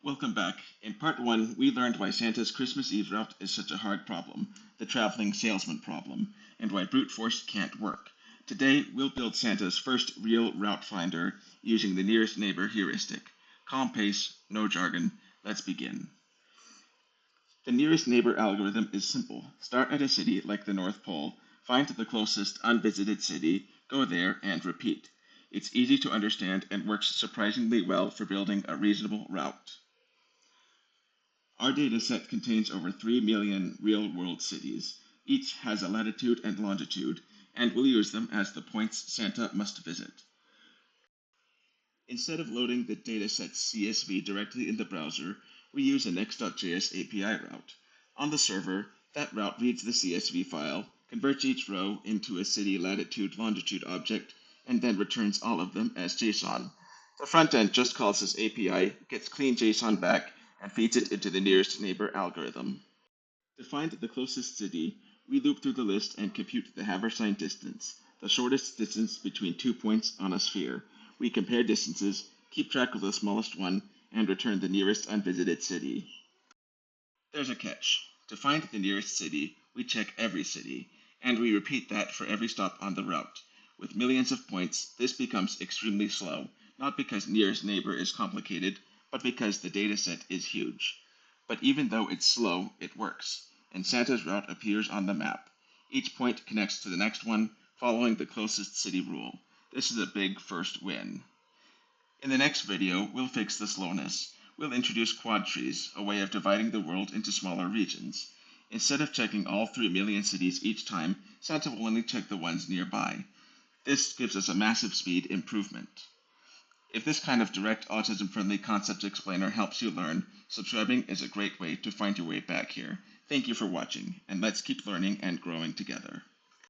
Welcome back. In part 1, we learned why Santa's Christmas Eve route is such a hard problem, the traveling salesman problem, and why brute force can't work. Today, we'll build Santa's first real route finder using the nearest neighbor heuristic. Calm pace, no jargon. Let's begin. The nearest neighbor algorithm is simple. Start at a city like the North Pole, find the closest unvisited city, go there, and repeat. It's easy to understand and works surprisingly well for building a reasonable route. Our dataset contains over 3 million real-world cities. Each has a latitude and longitude, and we'll use them as the points Santa must visit. Instead of loading the dataset's CSV directly in the browser, we use a next.js API route. On the server, that route reads the CSV file, converts each row into a city latitude-longitude object, and then returns all of them as JSON. The front end just calls this API, gets clean JSON back, and feeds it into the nearest neighbor algorithm. To find the closest city, we loop through the list and compute the Haversine distance, the shortest distance between 2 points on a sphere. We compare distances, keep track of the smallest one, and return the nearest unvisited city. There's a catch. To find the nearest city, we check every city, and we repeat that for every stop on the route. With millions of points, this becomes extremely slow, not because nearest neighbor is complicated, but because the dataset is huge. But even though it's slow, it works, and Santa's route appears on the map. Each point connects to the next one, following the closest city rule. This is a big first win. In the next video, we'll fix the slowness. We'll introduce quadtrees, a way of dividing the world into smaller regions. Instead of checking all 3 million cities each time, Santa will only check the ones nearby. This gives us a massive speed improvement. If this kind of direct autism-friendly concept explainer helps you learn, subscribing is a great way to find your way back here. Thank you for watching, and let's keep learning and growing together.